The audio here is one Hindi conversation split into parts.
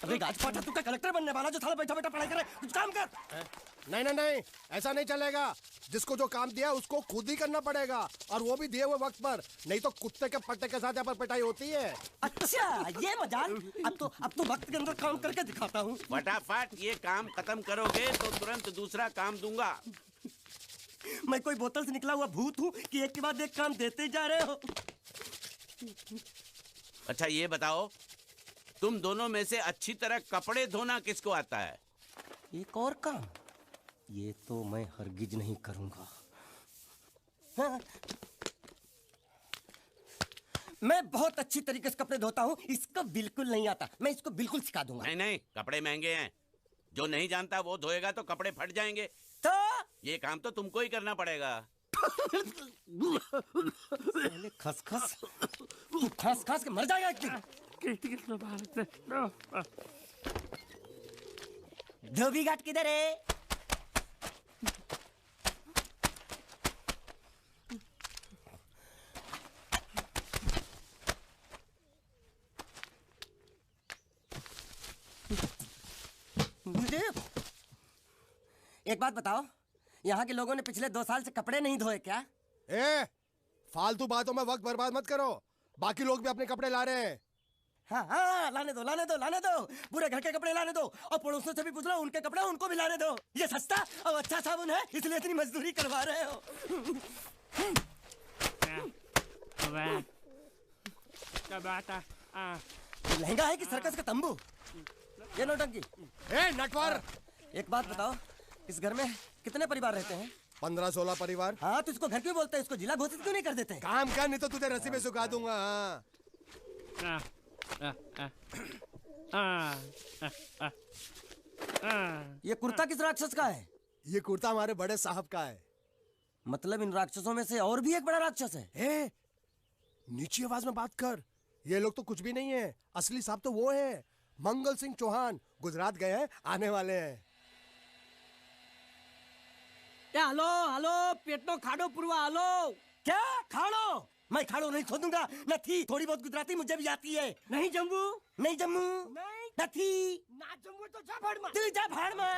अबे गाजपाटा, तू क्या कलेक्टर बनने वाला जो साला बैठा बैठा पढ़ाई करे? कुछ काम कर। नहीं नहीं नहीं, ऐसा नहीं चलेगा। जिसको जो काम दिया उसको खुद ही करना पड़ेगा, और वो भी दिए हुए वक्त पर, नहीं तो कुत्ते के पट्टे के साथ यहाँ पर पिटाई होती है। अच्छा ये मजाल। अब तो वक्त के अंदर काम करके दिखाता हूँ। फटाफट ये काम खत्म करोगे तो तुरंत दूसरा काम दूंगा। मैं कोई बोतल से निकला हुआ भूत हूँ कि एक के बाद एक काम देते जा रहे हो? अच्छा ये बताओ, तुम दोनों में से अच्छी तरह कपड़े धोना किसको आता है? एक और काम? ये तो मैं हरगिज नहीं करूंगा। हाँ। मैं बहुत अच्छी तरीके से कपड़े धोता हूँ, इसको बिल्कुल नहीं आता। मैं इसको बिल्कुल सिखा दूंगा। नहीं नहीं, कपड़े महंगे हैं। जो नहीं जानता वो धोएगा तो कपड़े फट जाएंगे। तो ये काम तो तुमको ही करना पड़ेगा। खसखस, तू खस खस के मर जाएगा एक दिन। धोबी घाट किधर है? मुझे एक बात बताओ, यहाँ के लोगों ने पिछले 2 साल से कपड़े नहीं धोए क्या? फालतू बातों में वक्त बर्बाद मत करो। बाकी लोग भी अपने कपड़े ला रहे हैं। हाँ, लाने दो लाने दो लाने दो। पूरे घर के कपड़े लाने दो, और पड़ोसों से भी पूछ लो, उनके कपड़े उनको भी लाने दो। ये सस्ता और अच्छा साबुन है, इसलिए इतनी मजदूरी करवा रहे हो। लहंगा है कि सर्कस का तंबू? ये नौटंकी। नटवर, एक बात बताओ, इस घर में कितने परिवार रहते हैं? 15-16 परिवार। हाँ, तो इसको घर क्यों बोलते हैं? इसको जिला घोषित क्यों नहीं कर देते? काम कर, नहीं तो तुझे रस्सी में सुखा दूंगा। ये कुर्ता किस राक्षस का है? ये कुर्ता हमारे बड़े साहब का है। मतलब इन राक्षसों में से और भी एक बड़ा राक्षस है? नीची आवाज में बात कर। ये लोग तो कुछ भी नहीं है, असली साहब तो वो है मंगल सिंह चौहान। गुजरात गए हैं, आने वाले हैं। हालो हालो, पेटनो खाड़ो पुरवा। हालो क्या खाड़ो? मैं खाड़ो नहीं खोदूंगा। नथी, थोड़ी बहुत गुजराती मुझे भी आती है। नहीं जम्मू, नहीं जम्मू, नहीं नथी, ना जम्मू तो जा भाड़ में। तू जा भाड़ में।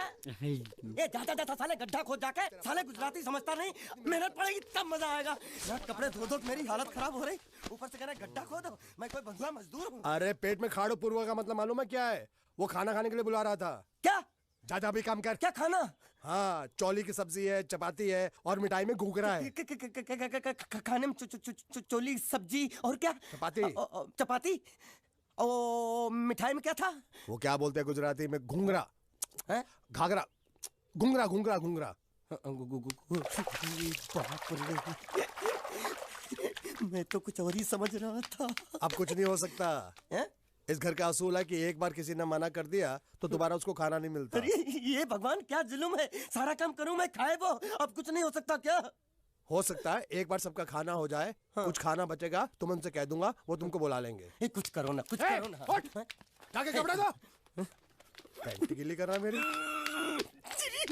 ये जाता जाता साले गड्ढा खोद जाके, साले गुजराती समझता नहीं। मेहनत पड़ेगी तब मजा आएगा। यार कपड़े धो धो मेरी हालत खराब हो रही, ऊपर से कह रहे गड्ढा खोदो। मैं कोई बंधुआ मजदूर हूँ? अरे पेट में खाड़ो पूर्वा का मतलब मालूम है क्या है? वो खाना खाने के लिए बुला रहा था। क्या? ज्यादा भी काम कर। क्या खाना? हाँ, चौली की सब्जी है, चपाती है, और मिठाई में घूघरा है। खाने में चोली सब्जी और क्या? चपाती। चपाती। ओ मिठाई में क्या था? वो क्या बोलते हैं गुजराती में? घूंघरा, घाघरा, घूंघरा घूंघरा घूंघरा। मैं तो कुछ और ही समझ रहा था। अब कुछ नहीं हो सकता है? इस घर का असूल है कि एक बार किसी ने मना कर दिया तो दोबारा उसको खाना नहीं मिलता। अरे ये भगवान क्या जुल्म है। सारा काम करूं मैं, खाए वो। अब कुछ नहीं हो सकता क्या? हो सकता है एक बार सबका खाना हो जाए। हाँ। कुछ खाना बचेगा तो मैं उनसे कह दूंगा, वो तुमको बुला लेंगे। कुछ करो ना, कुछ करो ना। जाके कपड़े दो। पैंट गीली कर रहा मेरी। ये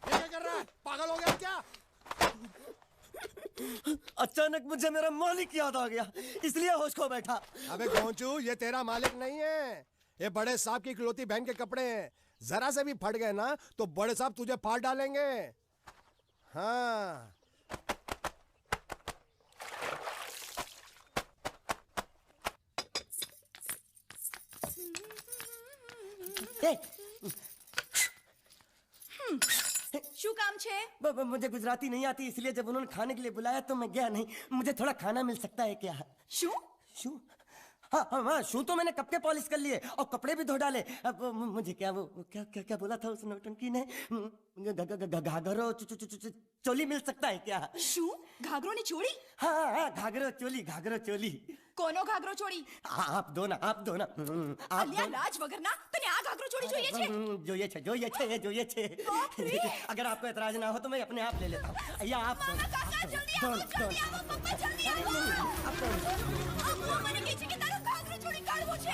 क्या कर रहा है? पागल हो गया क्या? अचानक मुझे मेरा मालिक याद आ गया, इसलिए होश खो बैठा। अबे गोंचू, ये तेरा मालिक नहीं है, ये बड़े साहब की इकलौती बहन के कपड़े हैं। जरा से भी फट गए ना तो बड़े साहब तुझे फाड़ डालेंगे। हाँ। શું કામ છે? मुझे गुजराती नहीं आती, इसलिए जब उन्होंने खाने के लिए बुलाया तो मैं गया नहीं। मुझे थोड़ा खाना मिल सकता है क्या? શું? शू? हाँ, शू तो मैंने कब के पॉलिश कर लिए और कपड़े भी धो डाले। अब मुझे क्या वो क्या क्या क्या बोला था उस नौटंकी ने? घाघरो चोली मिल सकता है क्या? શું? ઘાઘરોની ચોળી? हाँ, घाघरो चोली, घाघरो चोली। કોનો ઘાઘરો ચોળી? आप दो ना, आप दो ना। અલ્યા લાજ વગરના, તને આ ઘાઘરો ચોળી જોઈએ છે? જોઈએ છે। अगर आपको एतराज ना हो तो मैं अपने आप ले लेता हूँ। या आप મામા કાકા જલ્દી આવો, જલ્દી આવો, પપ્પા જલ્દી આવો। અમ્મા મને કહે છે કે તારો ઘાઘરો ચોળી કાઢવો છે।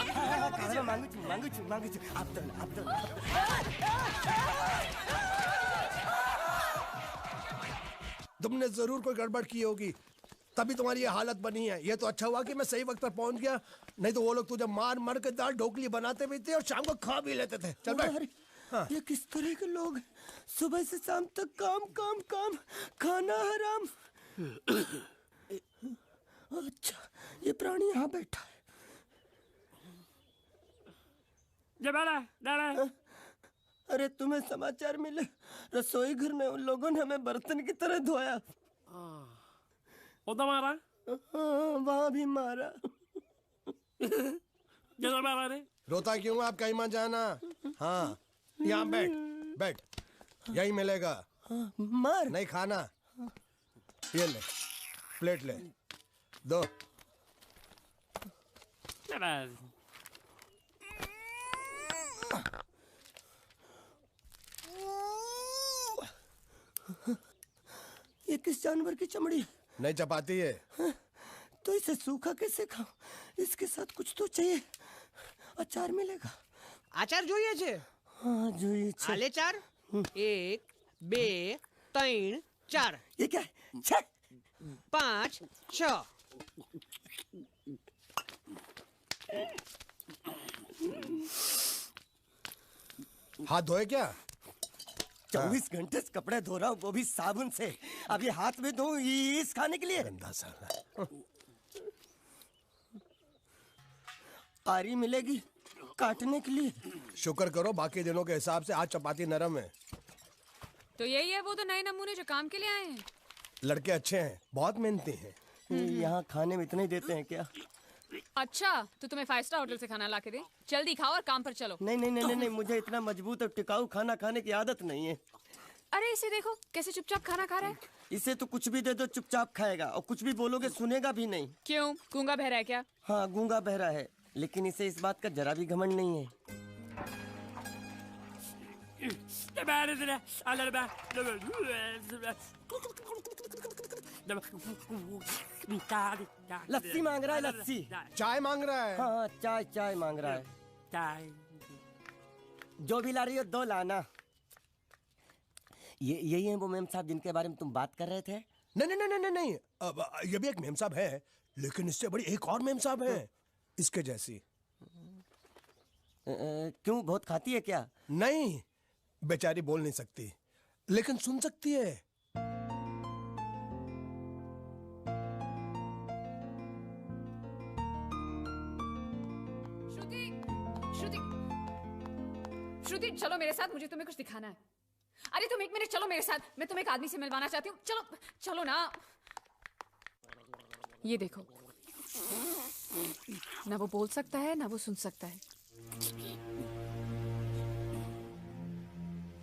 मांगू छू। आप दो। तुमने जरूर कोई गड़बड़ की होगी। तभी तुम्हारी ये हालत बनी है। ये तो अच्छा हुआ कि मैं सही वक्त पर पहुंच गया, नहीं तो वो लोग तुझे मार मार के दाल ढोकली बनाते भी थे और शाम को खा भी लेते थे। चल बैठ। अरे, हाँ। ये किस तरह के लोग हैं? सुबह से शाम तक काम काम काम, खाना हराम। अच्छा, ये प्राणी यहाँ बैठा है। अरे तुम्हें समाचार मिले? रसोई घर में उन लोगों ने हमें बर्तन की तरह धोया। मारा वहाँ भी मारा। मारा रे? रोता क्यों? आप कहीं मत जाना। हाँ, यहाँ बैठ बैठ, यही मिलेगा। मार नहीं खाना, ये ले, प्लेट ले, दो। ये किस जानवर की चमड़ी है? नहीं चपाती है। तो इसे सूखा कैसे खाऊं? इसके साथ कुछ तो चाहिए। अचार मिलेगा? આચાર જોઈએ છે? हाँ જોઈએ છે। આલે ચાર 1 2 3 4 ये क्या है? 6 5 6 हाथ धोए क्या? 24 घंटे से कपड़े धो रहा हूँ, वो भी साबुन से। अब ये हाथ में धो इस खाने के लिए? गंदा साला। आरी मिलेगी काटने के लिए? शुक्र करो बाकी दिनों के हिसाब से आज चपाती नरम है। तो यही है वो तो नए नमूने जो काम के लिए आए हैं। लड़के अच्छे हैं, बहुत मेहनती हैं। यहाँ खाने में इतना ही देते हैं क्या? अच्छा, तो तुम्हें 5 स्टार होटल से खाना ला के दे? जल्दी खाओ और काम पर चलो। नहीं नहीं नहीं नहीं, नहीं मुझे इतना मजबूत और टिकाऊ खाना खाने की आदत नहीं है। अरे इसे देखो कैसे चुपचाप खाना खा रहा है। इसे तो कुछ भी दे दो चुपचाप खाएगा, और कुछ भी बोलोगे सुनेगा भी नहीं। क्यों, गूंगा बहरा है क्या? हाँ गूंगा बहरा है, लेकिन इसे इस बात का जरा भी घमंड नहीं है। लस्सी मांग रहा है, लस्सी। चाय मांग रहा है। हाँ चाय चाय मांग रहा है। जो भी ला रही हो 2 लाना। ये यही है वो मेम साहब जिनके बारे में तुम बात कर रहे थे? नहीं नहीं नहीं नहीं नहीं, अब ये भी एक मेम साहब है, लेकिन इससे बड़ी एक और मेम साहब है इसके जैसी। क्यों, बहुत खाती है क्या? नहीं, बेचारी बोल नहीं सकती, लेकिन सुन सकती है। श्रुति, श्रुति, श्रुति चलो मेरे साथ, मुझे तुम्हें कुछ दिखाना है। अरे तुम 1 मिनट चलो मेरे साथ, मैं तुम्हें एक आदमी से मिलवाना चाहती हूँ। चलो चलो ना। ये देखो, ना वो बोल सकता है ना वो सुन सकता है,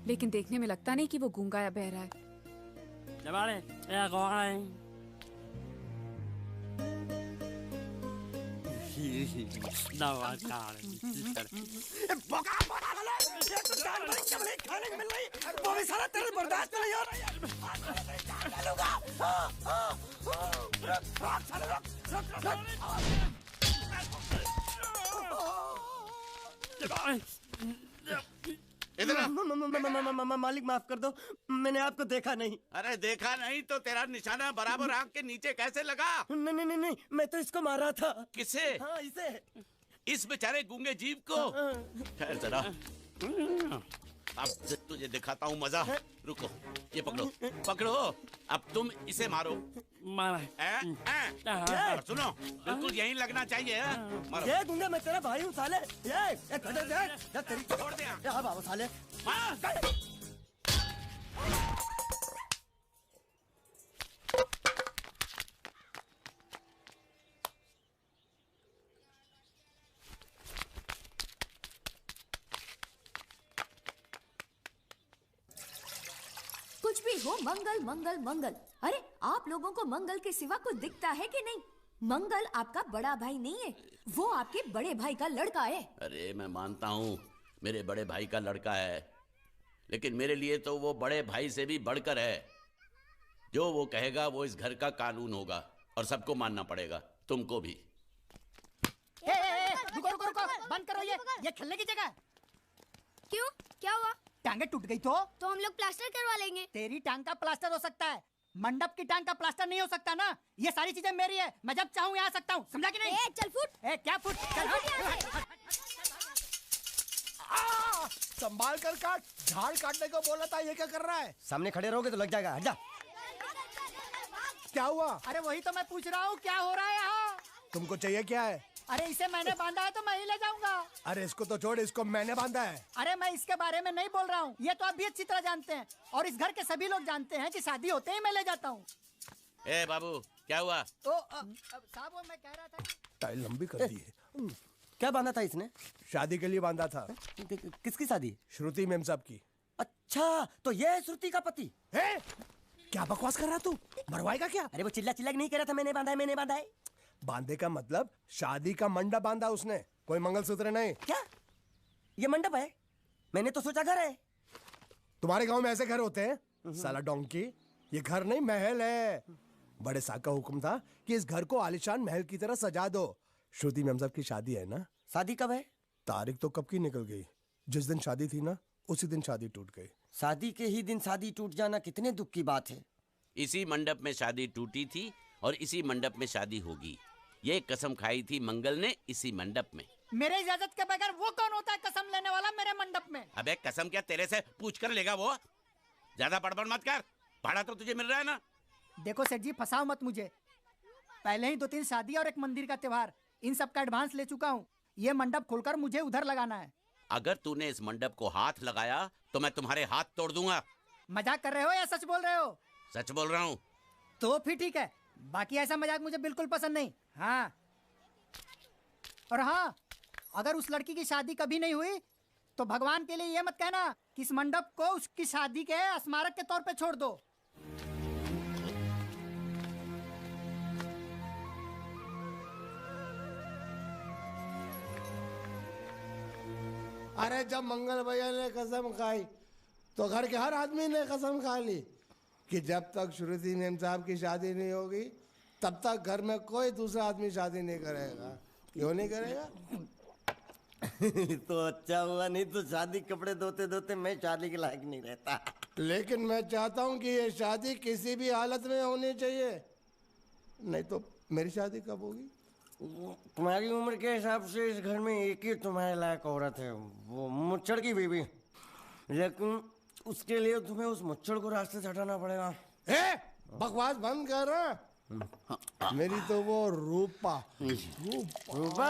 लेकिन देखने में लगता नहीं कि वो गूंगा या बहरा है। वो भी सारा तेरे बर्दाश्त नहीं हो रहा। मालिक माफ कर दो, मैंने आपको देखा नहीं। अरे देखा नहीं तो तेरा निशाना बराबर आंख के नीचे कैसे लगा? नहीं नहीं नहीं नहीं, मैं तो इसको मारा था। किसे? हाँ इसे। इस बेचारे गूंगे जीव को? ठहर जरा, अब तुझे दिखाता हूँ मजा। रुको, ये पकड़ो पकड़ो, अब तुम इसे मारो। सुनो, बिल्कुल यहीं लगना चाहिए। मारो। ये गूंगा, मैं तेरा भाई हूँ साले। ये तेरी छोड़ दे। हाँ बाबू साले। कुछ भी हो, मंगल मंगल मंगल। अरे आप लोगों को मंगल के सिवा कुछ दिखता है कि नहीं? मंगल आपका बड़ा भाई नहीं है, वो आपके बड़े भाई का लड़का है। अरे मैं मानता हूँ मेरे बड़े भाई का लड़का है, लेकिन मेरे लिए तो वो बड़े भाई से भी बढ़कर है। जो वो कहेगा वो इस घर का कानून होगा और सबको मानना पड़ेगा, तुमको भी। रुको रुको रुको, बंद करो ये खेलने की जगह। क्यों, क्या हुआ? टांगे टूट गई तो हम लोग प्लास्टर करवा लेंगे। तेरी टांग का प्लास्टर हो सकता है, मंडप की टांग का प्लास्टर नहीं हो सकता ना। ये सारी चीजें मेरी है, मैं जब चाहूँ यहाँ आ सकता हूँ, समझा कि नहीं? चल फुट। क्या फुट? चल हट। संभाल कर काट, झाड़ काटने को बोला था, ये क्या कर रहा है? सामने खड़े रहोगे तो लग जाएगा, हट जा। क्या हुआ? अरे वही तो मैं पूछ रहा हूँ, क्या हो रहा है यहाँ? तुमको चाहिए क्या है? अरे इसे मैंने बांधा है तो मैं ही ले जाऊंगा। अरे इसको तो छोड़, इसको मैंने बांधा है। अरे मैं इसके बारे में नहीं बोल रहा हूँ, ये तो आप भी अच्छी तरह जानते हैं और इस घर के सभी लोग जानते हैं कि शादी होते ही मैं ले जाता हूँ। ए बाबू, क्या हुआ? साहब वो मैं कह रहा था। टाइल लंबी कर दी है। क्या बांधा था इसने? शादी के लिए बांधा था। किसकी शादी? श्रुति मेम साहब की। अच्छा, तो ये है श्रुति का पति? है? क्या बकवास कर रहा तू? मरवाएगा क्या? अरे वो चिल्ला चिल्ला नहीं कह रहा था मैंने बांधा है, मैंने बांधा है। बांधे का मतलब शादी का मंडप बांधा उसने, कोई मंगलसूत्र नहीं। क्या ये मंडप है? मैंने तो सोचा घर है। तुम्हारे गांव में ऐसे घर होते हैं साला डोंकी? ये घर नहीं, महल है। बड़े साहब का हुक्म था कि इस घर को आलीशान महल की तरह सजा दो। श्रुति मैम साहब की शादी है ना? शादी कब है? तारीख तो कब की निकल गई। जिस दिन शादी थी ना, उसी दिन शादी टूट गई। शादी के ही दिन शादी टूट जाना कितने दुख की बात है। इसी मंडप में शादी टूटी थी और इसी मंडप में शादी होगी। ये कसम खाई थी मंगल ने इसी मंडप में। मेरे इजाजत के बगैर वो कौन होता है कसम लेने वाला मेरे मंडप में? अबे कसम क्या तेरे से पूछ कर लेगा वो? ज्यादा बड़बड़ मत कर, भाड़ा तो तुझे मिल रहा है ना। देखो सेठ जी, फंसाओ मत मुझे। पहले ही 2-3 शादी और एक मंदिर का त्योहार, इन सब का एडवांस ले चुका हूँ। ये मंडप खोलकर मुझे उधर लगाना है। अगर तूने इस मंडप को हाथ लगाया तो मैं तुम्हारे हाथ तोड़ दूंगा। मजाक कर रहे हो या सच बोल रहे हो? सच बोल रहा हूँ। तो फिर ठीक है, बाकी ऐसा मजाक मुझे बिल्कुल पसंद नहीं। हाँ, और हाँ, अगर उस लड़की की शादी कभी नहीं हुई तो भगवान के लिए ये मत कहना कि इस मंडप को उसकी शादी के स्मारक के तौर पे छोड़ दो। अरे जब मंगल भैया ने कसम खाई तो घर के हर आदमी ने कसम खा ली कि जब तक श्रुति मेम साहब की शादी नहीं होगी तब तक घर में कोई दूसरा आदमी शादी नहीं करेगा। क्यों नहीं करेगा? तो अच्छा हुआ, नहीं तो शादी कपड़े धोते धोते मैं शादी के लायक नहीं रहता। लेकिन मैं चाहता हूँ कि ये शादी किसी भी हालत में होनी चाहिए, नहीं तो मेरी शादी कब होगी? तुम्हारी उम्र के हिसाब से इस घर में एक ही तुम्हारे लायक औरत है, वो मुच्छड़ की बीवी। लेकिन उसके लिए तुम्हें उस मुच्छड़ को रास्ते से हटाना पड़ेगा। बकवास बंद कर। मेरी तो वो रूपा। रूपा?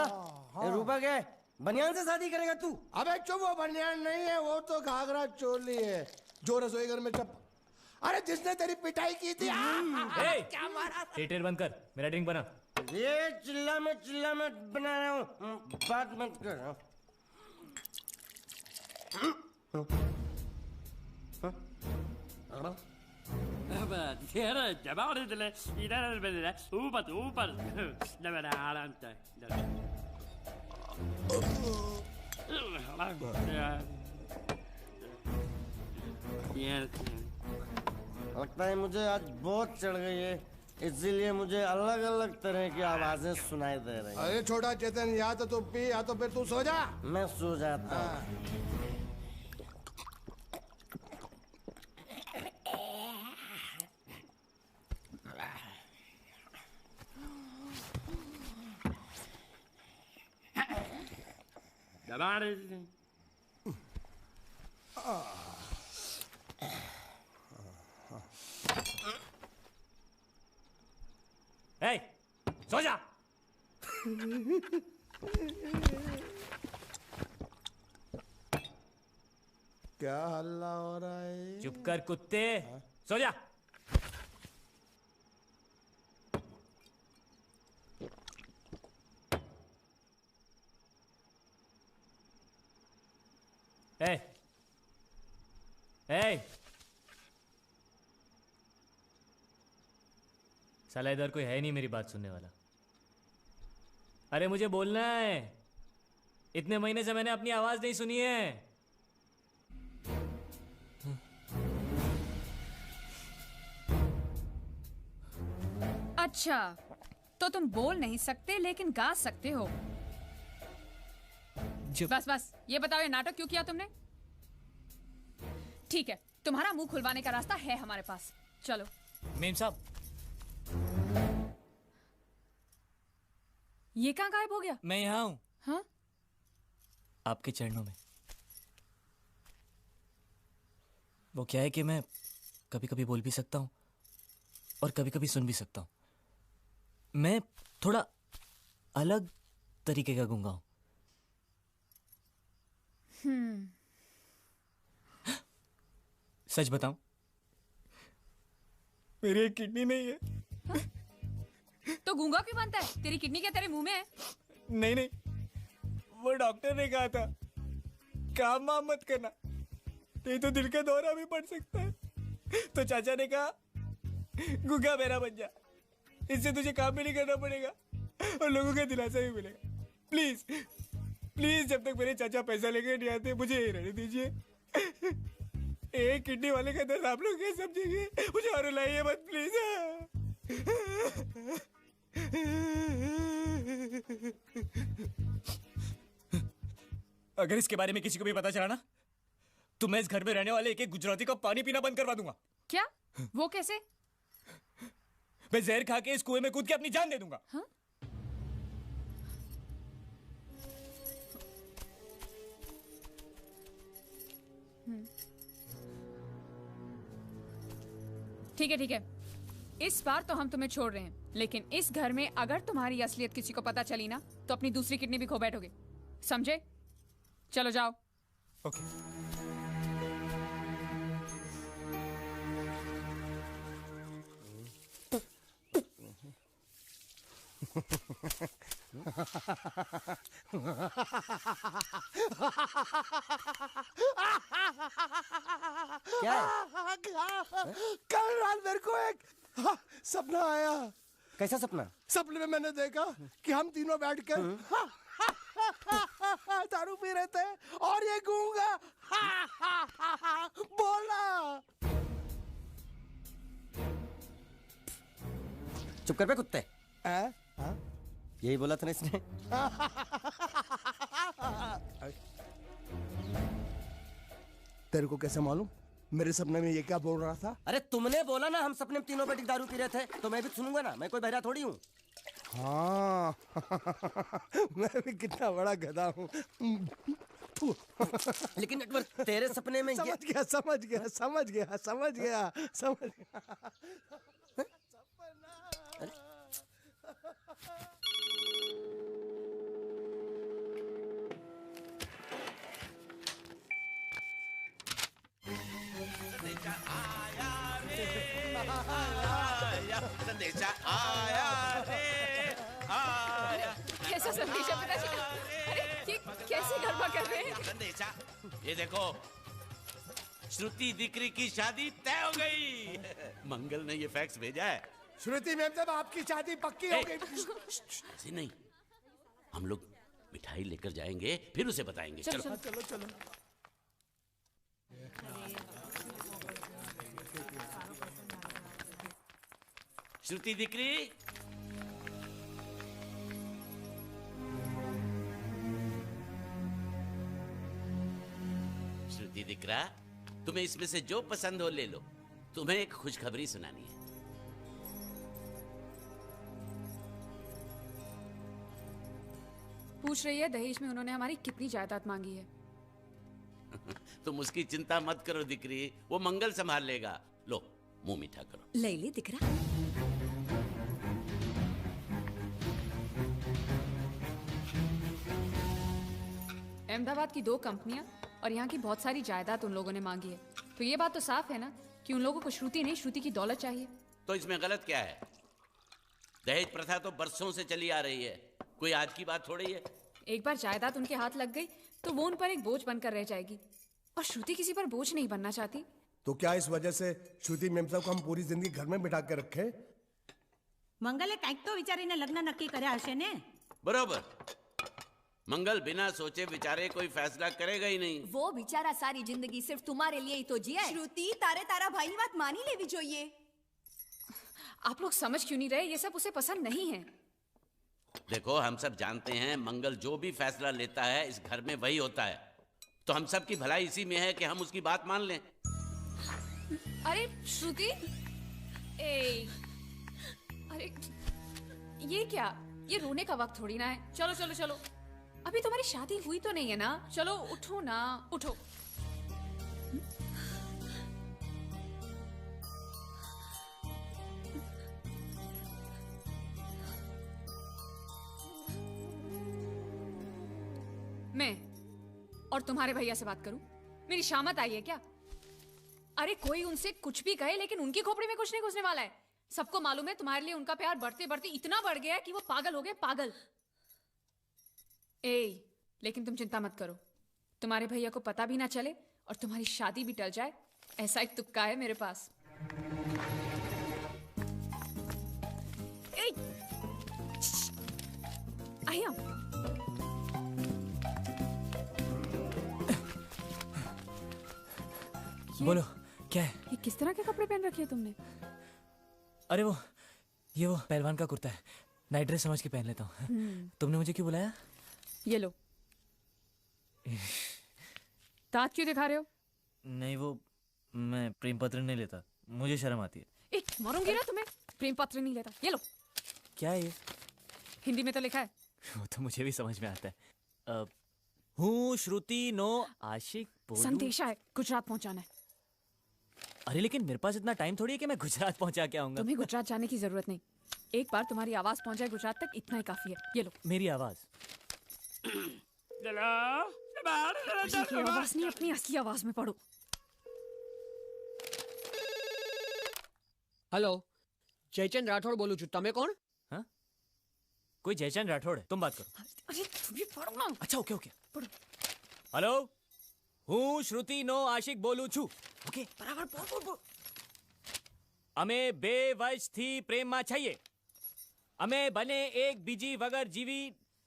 रूपा क्या है? बनियान से शादी करेगा तू? अबे चुप, वो बनियान नहीं है, वो तो घाघरा चोली है जो रसोई घर में चप। अरे जिसने तेरी पिटाई की थी। क्या मारा? थिएटर बंद कर, मेरा ड्रिंक बना। ये चिल्ला में बना रहा हूँ, बात मत कर। लगता है मुझे आज बहुत चढ़ गई है, इसीलिए मुझे अलग अलग तरह की आवाजें सुनाई दे रही हैं। अरे छोटा चेतन, या तो तू पी या तो फिर तू सो जा। मैं सो जाता हूँ। सो जा। क्या हल्ला हो रहा है? चुप कर कुत्ते, सो जा। ए, ए, साला इधर कोई है नहीं मेरी बात सुनने वाला। अरे मुझे बोलना है, इतने महीने से मैंने अपनी आवाज नहीं सुनी है। अच्छा, तो तुम बोल नहीं सकते लेकिन गा सकते हो। बस बस ये बताओ, ये नाटक क्यों किया तुमने? ठीक है, तुम्हारा मुंह खुलवाने का रास्ता है हमारे पास। चलो। मेम साहब, ये कहाँ गायब हो गया? मैं यहाँ हूँ, हाँ? आपके चरणों में। वो क्या है कि मैं कभी कभी बोल भी सकता हूँ और कभी कभी सुन भी सकता हूँ। मैं थोड़ा अलग तरीके का गूंगा हूँ। सच बताऊं, मेरी एक किडनी नहीं है। तो गूंगा क्यों बनता है? तेरी किडनी क्या तेरे मुंह में है? नहीं नहीं, वो डॉक्टर ने कहा था काम वाम मत करना, नहीं तो दिल का दौरा भी पड़ सकता है। तो चाचा ने कहा गूंगा मेरा बन जा, इससे तुझे काम भी नहीं करना पड़ेगा और लोगों का दिलासा भी मिलेगा। प्लीज प्लीज, जब तक मेरे चाचा पैसा लेकर नहीं आते मुझे यही रहने दीजिए। एक किडनी वाले का दर्द आप लोग क्या समझेंगे? मुझे और रुलाइए मत प्लीज। अगर इसके बारे में किसी को भी पता चला ना, तो मैं इस घर में रहने वाले एक एक गुजराती का पानी पीना बंद करवा दूंगा। क्या? वो कैसे? मैं जहर खा के इस कुएं में कूद के अपनी जान दे दूंगा। हाँ? ठीक है ठीक है, इस बार तो हम तुम्हें छोड़ रहे हैं, लेकिन इस घर में अगर तुम्हारी असलियत किसी को पता चली ना, तो अपनी दूसरी किडनी भी खो बैठोगे, समझे? चलो जाओ। ओके। क्या है? कल रात मेरे को एक सपना आया। कैसा सपना? सपने में मैंने देखा कि हम तीनों बैठकर दारू पी रहे थे और ये गूंगा बोला। चुप कर बे कुत्ते। यही बोला था ना इसने। तेरे को कैसे मालूम मेरे सपने में ये क्या बोल रहा था? अरे तुमने बोला ना हम सपने में तीनों बैठ के दारू पी रहे थे, तो मैं भी सुनूंगा ना, मैं कोई बहरा थोड़ी हूँ। हाँ मैं भी कितना बड़ा गधा हूँ। लेकिन नटवर तेरे सपने में समझ गया समझ गया समझ गया समझ गया समझ गया। संदेशा आया रे आया। कैसा संदेशा पिताजी? अरे ये कैसे गरबा कर रहे हैं? संदेशा, ये देखो, श्रुति दिकरी की शादी तय हो गई। मंगल ने ये फैक्स भेजा है। श्रुति मैम साहब आपकी शादी पक्की हो गई। ऐसे नहीं, हम लोग मिठाई लेकर जाएंगे फिर उसे बताएंगे। चलो, चलो चलो चलो। श्रुति दिकरी, श्रुति दिकरा, तुम्हें इसमें से जो पसंद हो ले लो। तुम्हें एक खुशखबरी सुनानी है। पूछ रही है दहेज में उन्होंने हमारी कितनी जायदाद मांगी है। तुम उसकी चिंता मत करो दिकरी, वो मंगल संभाल लेगा। लो मुंह मीठा करो। ले ले दिख रहा। अहमदाबाद की 2 कंपनियां और यहाँ की बहुत सारी जायदाद उन लोगों ने मांगी है, तो ये बात तो साफ है ना कि उन लोगों को श्रुति नहीं, श्रुति की दौलत चाहिए। तो इसमें गलत क्या है? दहेज प्रथा तो बरसों से चली आ रही है, कोई आज की बात थोड़ी है। एक बार जायदाद उनके हाथ लग गई तो वो उन पर एक बोझ बनकर रह जाएगी, और श्रुति किसी पर बोझ नहीं बनना चाहती। तो क्या इस वजह से श्रुति मैम साहब को हम पूरी जिंदगी घर में बिठा के रखे? મંગલે કાંઈક તો વિચારીને લગ્ન નક્કી કર્યા હશે ને? बरोबर, मंगल बिना सोचे विचारे कोई फैसला करेगा ही नहीं। वो बेचारा सारी जिंदगी सिर्फ तुम्हारे लिए ही तो जिया है। श्रुति तारे तारा भाई बात मानी लेवी જોઈએ। आप लोग समझ क्यों नहीं रहे? ये सब उसे पसंद नहीं है। देखो, हम सब जानते हैं मंगल जो भी फैसला लेता है इस घर में वही होता है, तो हम सब की भलाई इसी में है कि हम उसकी बात मान लें। अरे श्रुति, ए, अरे ये क्या? ये रोने का वक्त थोड़ी ना है। चलो चलो चलो, अभी तुम्हारी शादी हुई तो नहीं है ना? चलो उठो ना, उठो। मैं और तुम्हारे भैया से बात करूं? मेरी शामत आई है क्या? अरे कोई उनसे कुछ भी कहे, लेकिन उनकी खोपड़ी में कुछ नहीं घुसने वाला है। सबको मालूम है तुम्हारे लिए उनका प्यार बढ़ते बढ़ते इतना बढ़ गया है कि वो पागल हो गए, पागल। ए, लेकिन तुम चिंता मत करो, तुम्हारे भैया को पता भी ना चले और तुम्हारी शादी भी टल जाए, ऐसा एक तुक्का है मेरे पास। ए, आया। बोलो क्या है? ये किस तरह के कपड़े पहन रखे हैं तुमने? अरे वो पहलवान का कुर्ता है, नाइट ड्रेस समझ के पहन लेता हूँ। तुमने मुझे क्यों बुलाया? ये लो। दांत क्यों दिखा रहे हो? नहीं, वो मैं प्रेम पत्र नहीं लेता, मुझे शर्म आती है। एक मारूंगी ना तुम्हें। प्रेम पत्र नहीं लेता, ये लो। क्या है ये? हिंदी में तो लिखा है। वो तो मुझे भी समझ में आता है। हूँ श्रुति नो आशिक बोलूं। संदेशा है, गुजरात पहुंचाना है। अरे लेकिन मेरे पास इतना टाइम थोड़ी है कि मैं गुजरात पहुंचा के आऊंगा। तुम्हें गुजरात जाने की जरूरत नहीं, एक बार तुम्हारी आवाज पहुंच जाए गुजरात तक, इतना ही काफी है। ये लो। मेरी आवाज? ये आवाज नहीं, अपनी असली आवाज में पढ़ो। हेलो, जयचंद राठौड़ बोलू छू, तमे कोण? हाँ? कोई जयचंद राठौड़ है, तुम बात करो। अरे तुम भी पढ़ो ना। अच्छा ओके ओके पढ़ो। हेलो, हूँ श्रुति नो आशिक बोलू छू। ओके बराबर बोल बोल बोल। અમે બે વર્ષથી પ્રેમમાં છીએ. અમે બને એક બીજી વગર જીવી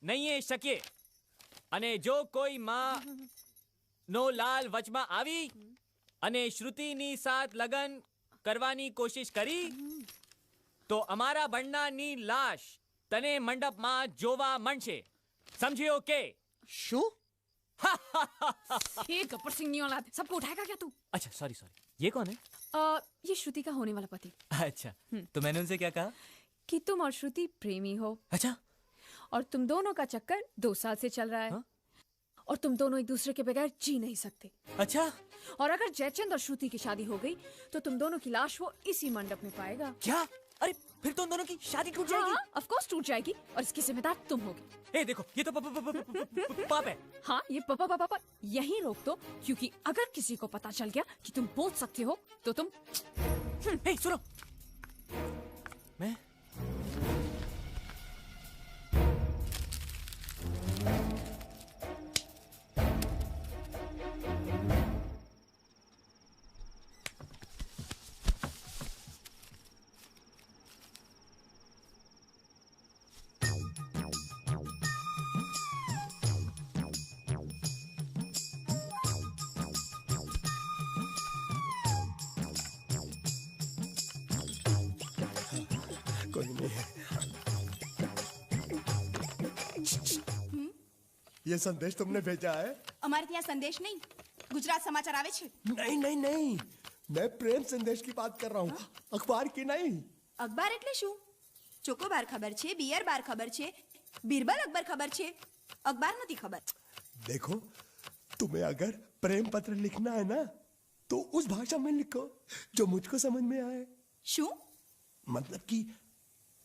નહીં શકીએ. અને જો કોઈ માં નો લાલ વચમાં આવી અને શ્રુતિની સાથ લગન કરવાની કોશિશ કરી તો અમારા બંડાની લાશ તને મંડપમાં જોવા મળશે. સમજ્યો કે? શું? ये गब्बर सिंह नहीं औलाद, सबको उठाएगा क्या तू? अच्छा सॉरी सॉरी, ये कौन है? ये श्रुति का होने वाला पति। अच्छा, तो मैंने उनसे क्या कहा? कि तुम और श्रुति प्रेमी हो। अच्छा, और तुम दोनों का चक्कर 2 साल से चल रहा है। हाँ? और तुम दोनों एक दूसरे के बगैर जी नहीं सकते। अच्छा, और अगर जयचंद और श्रुति की शादी हो गई तो तुम दोनों की लाश वो इसी मंडप में पाएगा। क्या? अरे फिर तो उन दोनों की शादी टूट जाएगी। हाँ, ऑफ कोर्स टूट जाएगी, और इसकी जिम्मेदार तुम होगे। ए देखो, ये तो पाप है। हाँ, ये पापा यहीं रोक दो, क्योंकि अगर किसी को पता चल गया कि तुम बोल सकते हो तो तुम। ए सुनो, मैं कोई नहीं। ये संदेश तुमने भेजा है? અમારે ત્યાં સંદેશ નહીં, ગુજરાત સમાચાર આવે છે। नहीं नहीं नहीं, मैं प्रेम संदेश की बात कर रहा हूँ, अखबार की नहीं। અખબાર એટલે શું? ચોકોબાર ખબર છે, બિયર બાર ખબર છે, બીરબલ અકબર ખબર છે, અખબાર નથી ખબર। देखो, तुम्हें अगर प्रेम पत्र लिखना है ना तो उस भाषा में लिखो जो मुझको समझ में आए। શું? मतलब कि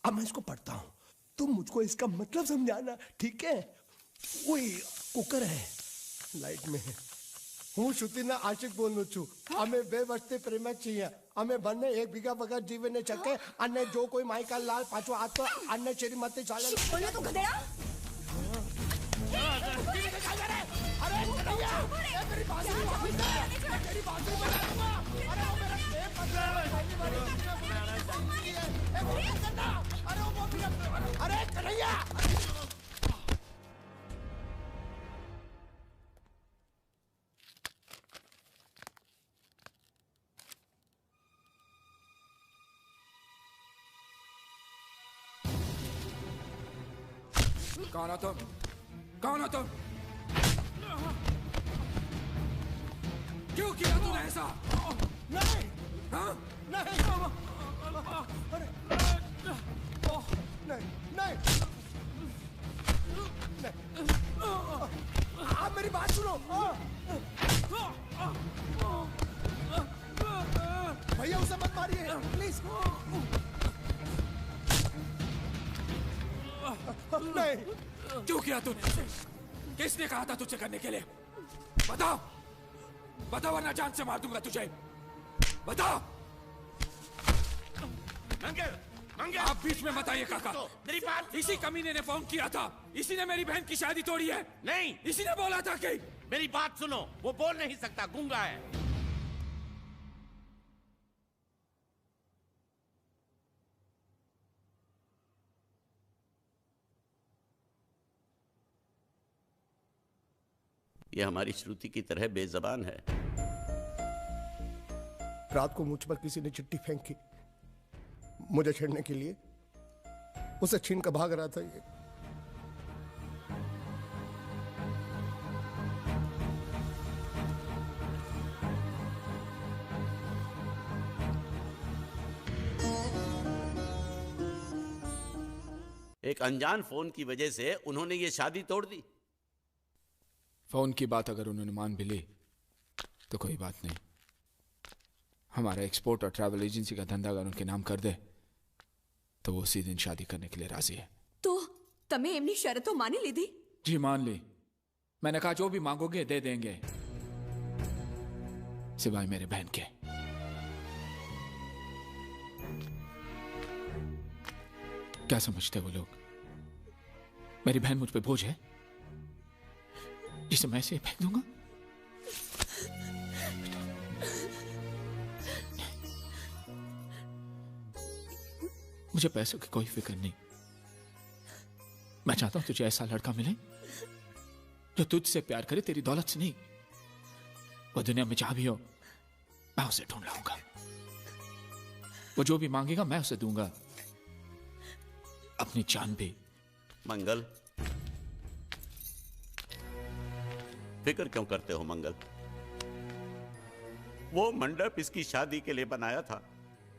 अब मैं इसको पढ़ता हूँ, तुम मुझको इसका मतलब समझाना, ठीक है? वही कुकर है, लाइट में है। હું શ્રુતિના આશિક બોલું છું. અમે 2 વર્ષથી પ્રેમ છીએ. અમે બંને એક બીજા વગર જીવી ન શકે અને જો કોઈ માઈકા લાલ પાછો આ તો આને શ્રીમતી ચાલે. બોલ્યો તું ગધેડા? અરે કનૈયા, એ तेरी बांसुरी वापस दे, तेरी बांसुरी बजा दूंगा. अरे वो मेरा प्रेम पत्र है. अरे वो अरे कन्हैया. कौन हो तुम? कौन हो तुम? क्यों किया तूने ऐसा? नहीं, हाँ? नहीं, नहीं आप मेरी बात सुनो। भैया उसे मत मारिए प्लीज। नहीं। क्यों किया तूने इसे? किसने कहा था तुझे करने के लिए? बताओ बताओ वरना जान से मार दूंगा तुझे। बताओ। मंगल मंगल आप बीच में मत आइए काका। मेरी बात इसी कमीने ने फोन किया था। इसी ने मेरी बहन की शादी तोड़ी है। नहीं, इसी ने बोला था कि मेरी बात सुनो, वो बोल नहीं सकता, गूंगा है। ये हमारी श्रुति की तरह बेजबान है। रात को मुझ पर किसी ने चिट्ठी फेंकी मुझे छेड़ने के लिए। उसे छीन कर भाग रहा था ये। एक अनजान फोन की वजह से उन्होंने ये शादी तोड़ दी। फोन की बात अगर उन्होंने मान भी ली तो कोई बात नहीं। हमारा एक्सपोर्ट और ट्रैवल एजेंसी का धंधा अगर उनके नाम कर दे तो वो उसी दिन शादी करने के लिए राजी है। तो तमे एमनी शर्तो मानी लीधी? जी मान ली। मैंने कहा जो भी मांगोगे दे देंगे, सिवाय मेरे बहन के। क्या समझते वो लोग? मेरी बहन मुझ पे बोझ है जिसे मैं ऐसे फेंक दूंगा? मुझे पैसों की कोई फिक्र नहीं। मैं चाहता हूं तुझे ऐसा लड़का मिले जो तुझसे प्यार करे, तेरी दौलत से नहीं। वो दुनिया में जहां भी हो मैं उसे ढूंढ लाऊंगा। वो जो भी मांगेगा मैं उसे दूंगा, अपनी जान भी। मंगल, फिक्र क्यों करते हो मंगल? वो मंडप इसकी शादी के लिए बनाया था,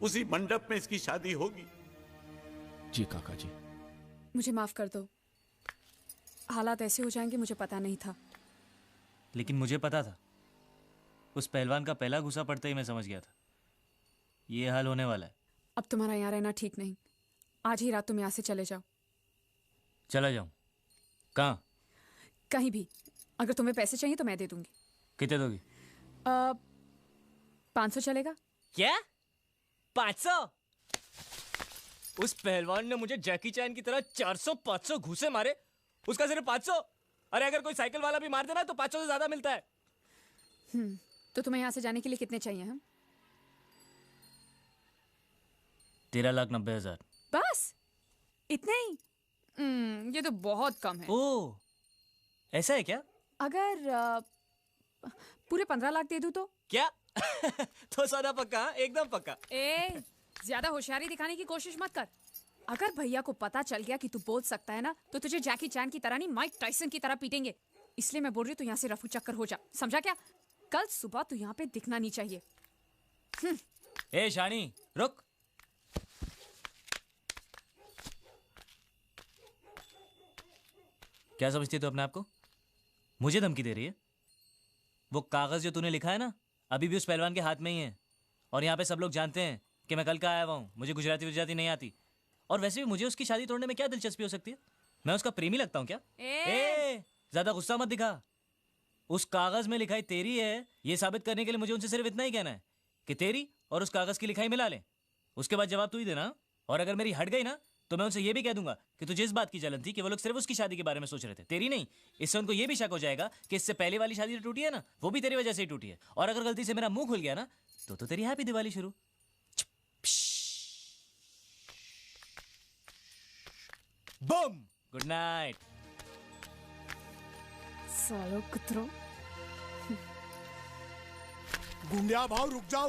उसी मंडप में इसकी शादी होगी। जी काका जी। मुझे माफ कर दो, हालात ऐसे हो जाएंगे मुझे पता नहीं था। लेकिन मुझे पता था। उस पहलवान का पहला घुसा पड़ते ही मैं समझ गया था ये हाल होने वाला है। अब तुम्हारा यहाँ रहना ठीक नहीं। आज ही रात तुम यहाँ से चले जाओ। चला जाऊं? कहाँ? कहीं भी। अगर तुम्हें पैसे चाहिए तो मैं दे दूंगी। कितने दोगी? 500 चलेगा? क्या? 500? उस पहलवान ने मुझे जैकी चैन की तरह 400-500 घूसे मारे, उसका सिर्फ 500? अरे अगर कोई साइकिल वाला भी मार देना तो 500 से ज्यादा मिलता है। तो तुम्हें यहाँ से जाने के लिए कितने चाहिए? हम 13,90,000। बस इतने ही? ये तो बहुत कम है। ओह, ऐसा है क्या? अगर पूरे 15 लाख दे दूं तो? क्या? तो सौदा पक्का? एकदम पक्का। ए, ज्यादा होशियारी दिखाने की कोशिश मत कर। अगर भैया को पता चल गया कि तू बोल सकता है ना, तो तुझे जैकी चैन की तरह नहीं, माइक टाइसन की तरह पीटेंगे। इसलिए मैं बोल रही हूँ तू यहाँ से रफू चक्कर हो जा, समझा क्या? कल सुबह तू यहाँ पे दिखना नहीं चाहिए। ए शानी, रुक। क्या समझती है तू अपने आप को? मुझे धमकी दे रही है? वो कागज जो तूने लिखा है ना, अभी भी उस पहलवान के हाथ में ही है। और यहाँ पे सब लोग जानते हैं कि मैं कल का आया हुआ हूँ, मुझे गुजराती नहीं आती। और वैसे भी मुझे उसकी शादी तोड़ने में क्या दिलचस्पी हो सकती है? मैं उसका प्रेमी लगता हूँ क्या? ज्यादा गुस्सा मत दिखा। उस कागज में लिखाई तेरी है, ये साबित करने के लिए मुझे उनसे सिर्फ इतना ही कहना है कि तेरी और उस कागज की लिखाई मिला ले। उसके बाद जवाब तू ही देना। और अगर मेरी हट गई ना तो मैं उनसे ये भी कह दूंगा कि तुझे इस बात की जलन थी कि वो लोग सिर्फ उसकी शादी के बारे में सोच रहे थे, तेरी नहीं। इससे उनको ये भी शक हो जाएगा कि इससे पहले वाली शादी जो टूटी है ना, वो भी तेरी वजह से ही टूटी है। और अगर गलती से मेरा मुंह खुल गया ना तो तेरी हैप्पी दिवाली शुरू। बम। Good night. सालो कुत्रो। गुंडिया भाव रुक जाओ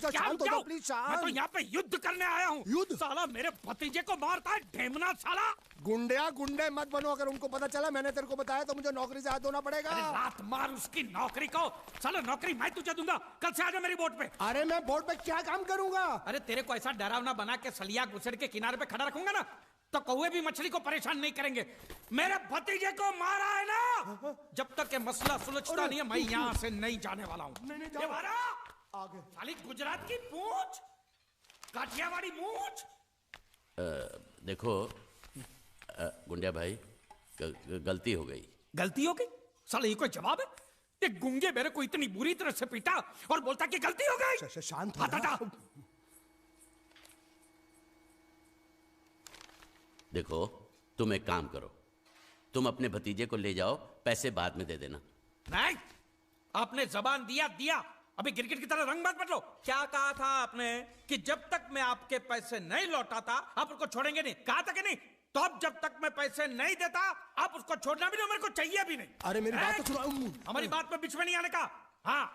शांत हो जाओ प्लीज मैं तो यहाँ पे युद्ध करने आया हूँ। युद्ध? साला मेरे भतीजे को मारता है ढेमना साला। गुंडे मत बनो, अगर उनको पता चला मैंने तेरे को बताया तो मुझे नौकरी से हाथ धोना पड़ेगा। अरे लात मार उसकी नौकरी को, साला नौकरी मैं तुझे दूंगा, कल से आजा मेरी बोट पे। अरे मैं बोट पे क्या काम करूंगा? अरे तेरे को ऐसा डरावना बना के सलिया गुसड़ के किनारे पे खड़ा रखूंगा ना, तो कौवे भी मछली को परेशान नहीं करेंगे। मेरे भतीजे को मारा है ना, जब तक ये मसला सुलझता नहीं है मैं यहाँ से नहीं जाने वाला हूँ। आगे साली गुजरात की पूंछ, काठियावाड़ी मूंछ। देखो गुंडिया भाई, गलती हो गई। गलती हो गई? साले ये कोई जवाब है? ये गुंगे मेरे को इतनी बुरी तरह से पीटा और बोलता कि गलती हो गई। शांत हटा। देखो तुम एक काम करो, तुम अपने भतीजे को ले जाओ, पैसे बाद में दे देना। नहीं, आपने जबान दिया, अभी गिरगिट की तरह रंग मत बदलो। क्या कहा था आपने कि जब तक मैं आपके पैसे नहीं लौटाता आप उसको छोड़ेंगे नहीं? कहा था कि नहीं? तो अब जब तक मैं पैसे नहीं देता आप उसको छोड़ना भी नहीं, मेरे को चाहिए भी नहीं। अरे मेरी बात तो सुनो। हमारी बात में बीच में नहीं आने का। हाँ,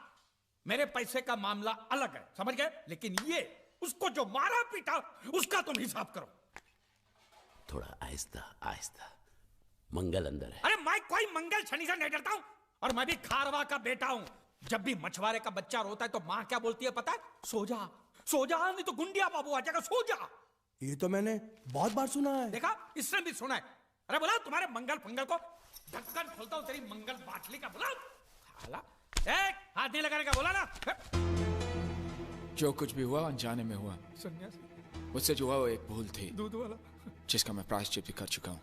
मेरे पैसे का मामला अलग है, समझ गए? लेकिन ये उसको जो मारा पीटा उसका तुम हिसाब करो। थोड़ा आहिस्ता, मंगल अंदर है। अरे मैं कोई मंगल शनि से नहीं डरता हूं, और मैं भी खारवा का बेटा हूं। जब भी मछुआरे का बच्चा रोता है तो माँ क्या बोलती है पता है? सो जा, नहीं तो गुंडिया बाबू आ जाएगा, सो जा। ये तो मैंने बहुत बार सुना है। देखा, इसने भी सुना है। अरे बोला तुम्हारे मंगल फंगल को, ढक्कन खोलता हूं तेरी मंगल बाटली का। बोला एक हाथ नहीं लगाने का, बोला ना। जो कुछ भी हुआ अनजाने में हुआ। सन्यासी, मुझसे जो हुआ वो एक भूल थी, दूध वाला, जिसका मैं प्रायश्चित भी कर चुका हूँ।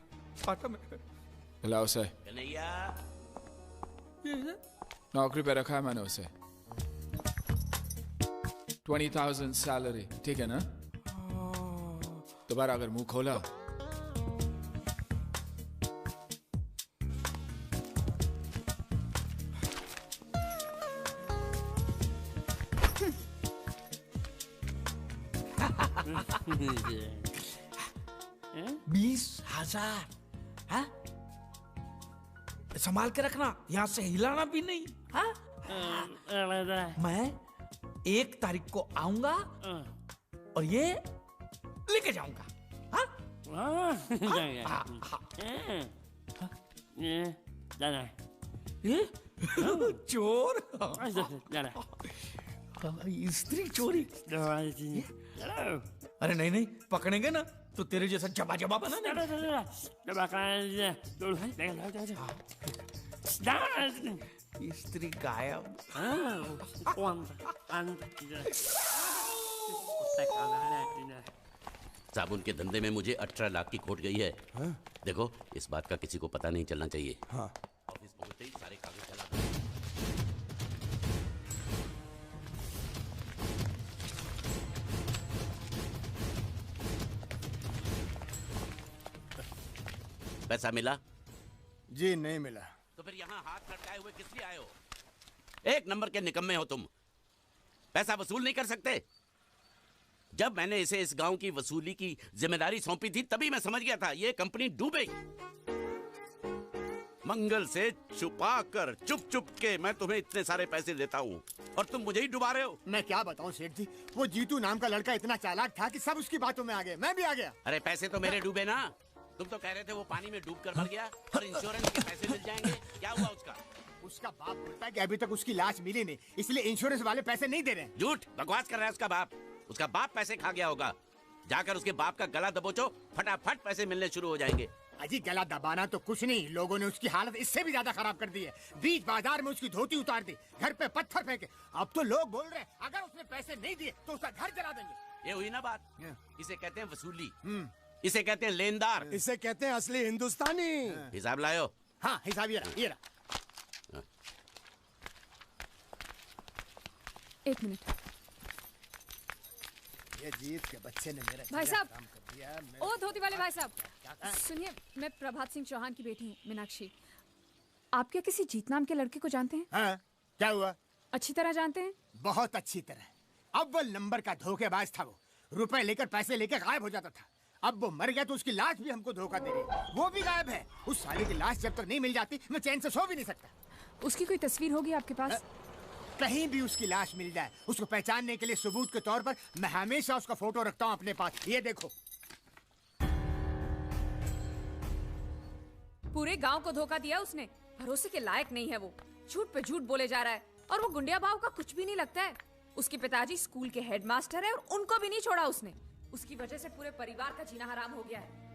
बुलाओ उसे। कन्हैया, नौकरी पे रखा है मैंने उसे। 20,000 सैलरी, ठीक है ना? दोबारा अगर मुंह खोला $20,000 संभाल के रखना, यहाँ से हिलाना भी नहीं। हाँ? मैं 1 तारीख को आऊंगा और ये लेके जाऊंगा। हाँ? चोर, स्त्री चोरी। अरे नहीं, पकड़ेंगे ना तो तेरे जैसा जबा बना। स्त्री गायब। साबुन के धंधे में मुझे 18 लाख की खोट गई है। हाँ? देखो इस बात का किसी को पता नहीं चलना चाहिए। हाँ। ऑफिस पहुंचते ही सारे कागज जला दो। पैसा मिला? जी नहीं मिला। तो फिर यहाँ हाथ लटकाए हुए किस लिए आए हो? एक नंबर के निकम्मे हो तुम। पैसा वसूल नहीं कर सकते? जब मैंने इसे इस गांव की वसूली की जिम्मेदारी सौंपी थी तभी मैं समझ गया था ये कंपनी डूबेगी। मंगल से छुपा कर चुप के मैं तुम्हें इतने सारे पैसे देता हूँ और तुम मुझे ही डुबा रहे हो। मैं क्या बताऊँ सेठ जी, वो जीतू नाम का लड़का इतना चालाक था कि सब उसकी बातों में आ गए, मैं भी आ गया। अरे पैसे तो मेरे डूबे ना, तुम तो कह रहे थे वो पानी में डूब कर मर गया और इंश्योरेंस के पैसे मिल जाएंगे। क्या हुआ उसका? उसका बाप बोलता है कि अभी तक उसकी लाश मिली नहीं, इसलिए इंश्योरेंस वाले पैसे नहीं दे रहे। झूठ बकवास कर रहा है उसका बाप। उसका बाप पैसे खा गया होगा। जाकर उसके बाप का गला दबोचो, फटाफट पैसे मिलने शुरू हो जाएंगे। अजी गला दबाना तो कुछ नहीं, लोगों ने उसकी हालत इससे भी ज्यादा खराब कर दी है। बीच बाजार में उसकी धोती उतार दी, घर पे पत्थर फेंके। अब तो लोग बोल रहे हैं अगर उसने पैसे नहीं दिए तो उसका घर जला देंगे। ये हुई ना बात। इसे कहते हैं वसूली, इसे कहते हैं लेनदार, इसे कहते हैं असली हिंदुस्तानी। हिसाब लायो? हाँ हिसाब ये रहा। 1 मिनट। ये जीत के बच्चे ने मेरा भाई साहब, काम कर दिया। ओ धोती वाले भाई साहब, सुनिए, मैं प्रभात सिंह चौहान की बेटी हूँ मीनाक्षी। आप क्या किसी जीत नाम के लड़के को जानते हैं? हाँ, क्या हुआ? अच्छी तरह जानते हैं? बहुत अच्छी तरह। अव्वल नंबर का धोखेबाज था वो, रुपए लेकर पैसे लेकर गायब हो जाता था। अब वो मर गया तो उसकी लाश भी हमको धोखा दे रही, वो भी गायब है। उस साले की लाश जब तक नहीं मिल जाती मैं चैन से सो भी नहीं सकता। उसकी कोई तस्वीर होगी आपके पास? कहीं भी उसकी लाश मिल जाए, उसको पहचानने के लिए सबूत के तौर पर मैं हमेशा उसका फोटो रखता हूँ अपने पास। ये देखो। पूरे गांव को धोखा दिया उसने। भरोसे के लायक नहीं है वो। झूठ पे झूठ बोले जा रहा है और वो गुंडिया भाव का कुछ भी नहीं लगता है। उसके पिताजी स्कूल के हेडमास्टर है और उनको भी नहीं छोड़ा उसने। उसकी वजह से पूरे परिवार का जीना हराम हो गया है।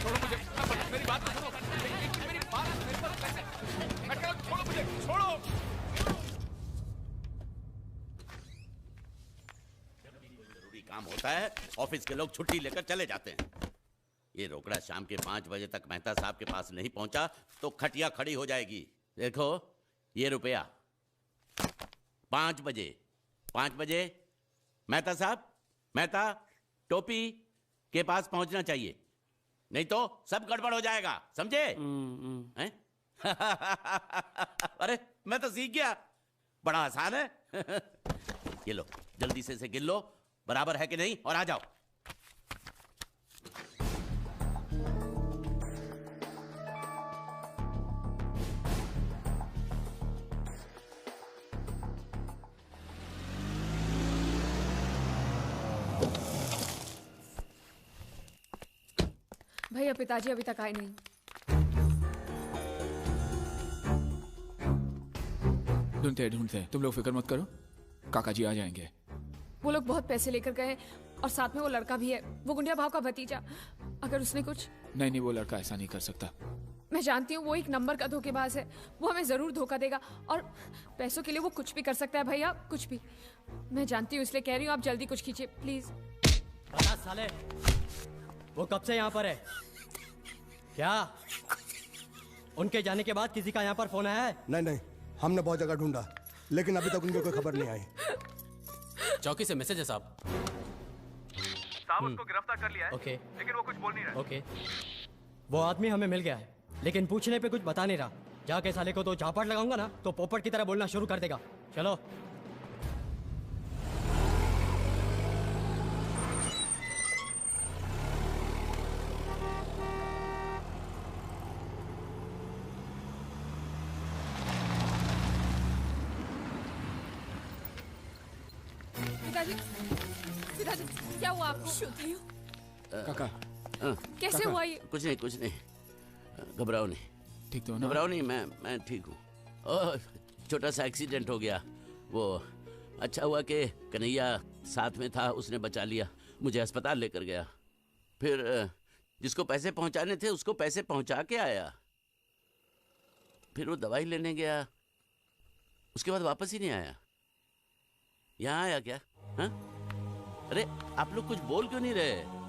छोड़ो मुझे, मेरी बात सुनो, मेरी बात, मेरे पर कैसे, मैं कह रहा हूं, छोड़ो मुझे, छोड़ो। जब भी कोई जरूरी काम होता है, ऑफिस के लोग छुट्टी लेकर चले जाते हैं। ये रोकड़ा शाम के 5 बजे तक मेहता साहब के पास नहीं पहुंचा तो खटिया खड़ी हो जाएगी। देखो ये रुपया 5 बजे मेहता साहब, मेहता टोपी के पास पहुंचना चाहिए, नहीं तो सब गड़बड़ हो जाएगा, समझे? हैं? अरे मैं तो सीख गया, बड़ा आसान है। ये लो, जल्दी से गिन लो बराबर है कि नहीं और आ जाओ। भैया पिताजी अभी तक आए नहीं। ढूंढते तुम लोग फिक्र मत करो, काका जी आ जाएंगे। वो लोग बहुत पैसे लेकर गए और साथ में वो लड़का भी है, वो गुंडिया भाव का भतीजा। अगर उसने कुछ... नहीं, वो लड़का ऐसा नहीं कर सकता। मैं जानती हूँ वो एक नंबर का धोखेबाज है। वो हमें जरूर धोखा देगा और पैसों के लिए वो कुछ भी कर सकता है भैया, कुछ भी। मैं जानती हूँ, इसलिए कह रही हूँ आप जल्दी कुछ कीजिए प्लीज। बता साले, वो कब से यहाँ पर है? क्या उनके जाने के बाद किसी का यहाँ पर फोन आया है? नहीं, हमने बहुत जगह ढूंढा लेकिन अभी तक उनकी कोई खबर नहीं आई। चौकी से मैसेज है साहब। उसको गिरफ्तार कर लिया है। ओके, लेकिन वो कुछ बोल नहीं रहा। ओके, वो आदमी हमें मिल गया है लेकिन पूछने पे कुछ बता नहीं रहा। जाके साले को तो झापड़ लगाऊंगा ना तो पोपट की तरह बोलना शुरू कर देगा। चलो। पिताजी, क्या हुआ आपको? काका कैसे हुआ ये? कुछ नहीं, घबराओ नहीं। ठीक तो ना? घबराओ नहीं, मैं ठीक हूँ। छोटा सा एक्सीडेंट हो गया, वो अच्छा हुआ कि कन्हैया साथ में था, उसने बचा लिया, मुझे अस्पताल लेकर गया। फिर जिसको पैसे पहुंचाने थे उसको पैसे पहुंचा के आया। फिर वो दवाई लेने गया, उसके बाद वापस ही नहीं आया। यहाँ आया क्या? हाँ? अरे आप लोग कुछ बोल क्यों नहीं रहे?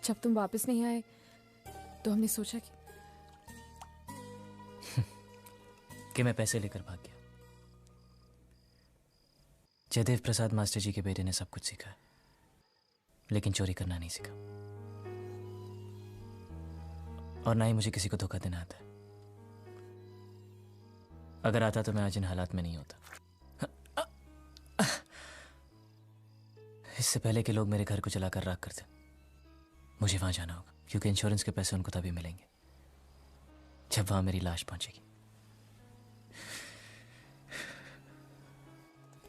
जब तुम वापस नहीं आए तो हमने सोचा कि मैं पैसे लेकर भाग गया। जयदेव प्रसाद मास्टर जी के बेटे ने सब कुछ सीखा लेकिन चोरी करना नहीं सीखा, और ना ही मुझे किसी को धोखा देना आता है। अगर आता तो मैं आज इन हालात में नहीं होता। इससे पहले कि लोग मेरे घर को जलाकर राख करते, मुझे वहां जाना होगा, क्योंकि इंश्योरेंस के पैसे उनको तभी मिलेंगे जब वहां मेरी लाश पहुंचेगी।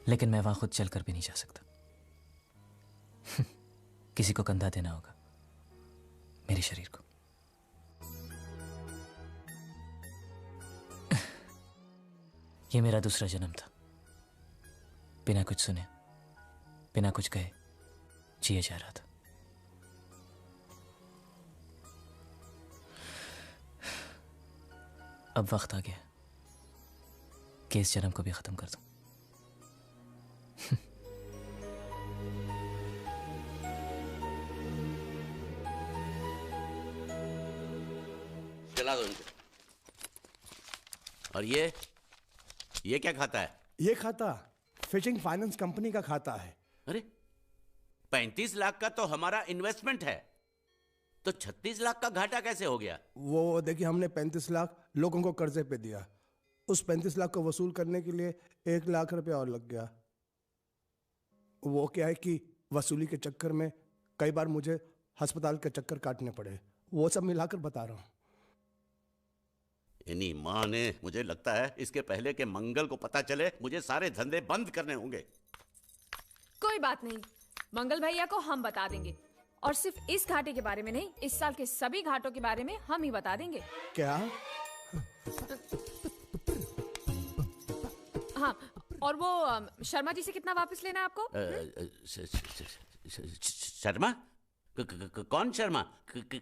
लेकिन मैं वहां खुद चलकर भी नहीं जा सकता। किसी को कंधा देना होगा, मेरे शरीर को। ये मेरा दूसरा जन्म था, बिना कुछ सुने, बिना कुछ कहे जिए जा रहा था। अब वक्त आ गया कि इस जन्म को भी खत्म कर दूं। चला दो इनको। और ये क्या खाता है? ये खाता फिशिंग फाइनेंस कंपनी का खाता है। अरे 35 लाख का तो हमारा इन्वेस्टमेंट है, तो 36 लाख का घाटा कैसे हो गया? वो देखिए, हमने 35 लाख लोगों को कर्जे पे दिया। उस 35 लाख को वसूल करने के लिए 1 लाख रुपया और लग गया। वो क्या है कि वसूली के चक्कर में कई बार मुझे अस्पताल के चक्कर काटने पड़े। वो सब मिलाकर बता रहा हूँ। इन्हीं माँ ने, मुझे लगता है इसके पहले के मंगल को पता चले मुझे सारे धंधे बंद करने होंगे। कोई बात नहीं, मंगल भैया को हम बता देंगे। और सिर्फ इस घाटे के बारे में नहीं, इस साल के सभी घाटों के बारे में हम ही बता देंगे। क्या? हाँ, और वो शर्मा जी से कितना वापस लेना है आपको? शर्मा? कौन शर्मा?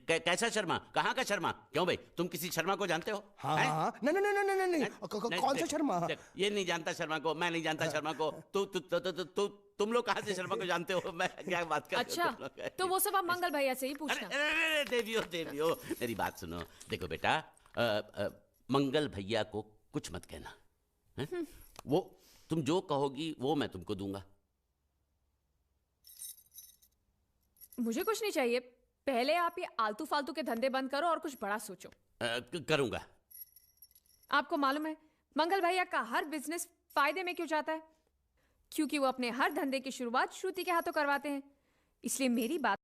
कैसा शर्मा? कहाँ का शर्मा? क्यों भाई, तुम किसी शर्मा को जानते हो? हाँ हाँ, नहीं, कौन सा शर्मा? ये नहीं जानता शर्मा को, मैं नहीं जानता शर्मा को। तुम लोग कहाँ से शर्मा को जानते हो? मैं क्या बात कर रहे हो? अच्छा, तो वो सब आप मंगल भैया से ही पूछना। अरे देवियो, मेरी बात सुनो। देखो बेटा, मंगल भैया को कुछ मत कहना है? वो तुम जो कहोगी वो मैं तुमको दूंगा। मुझे कुछ नहीं चाहिए, पहले आप ये आलतू फालतू के धंधे बंद करो और कुछ बड़ा सोचो। करूंगा। आपको मालूम है मंगल भैया का हर बिजनेस फायदे में क्यों जाता है? क्योंकि वो अपने हर धंधे की शुरुआत श्रुति के हाथों करवाते हैं। इसलिए मेरी बात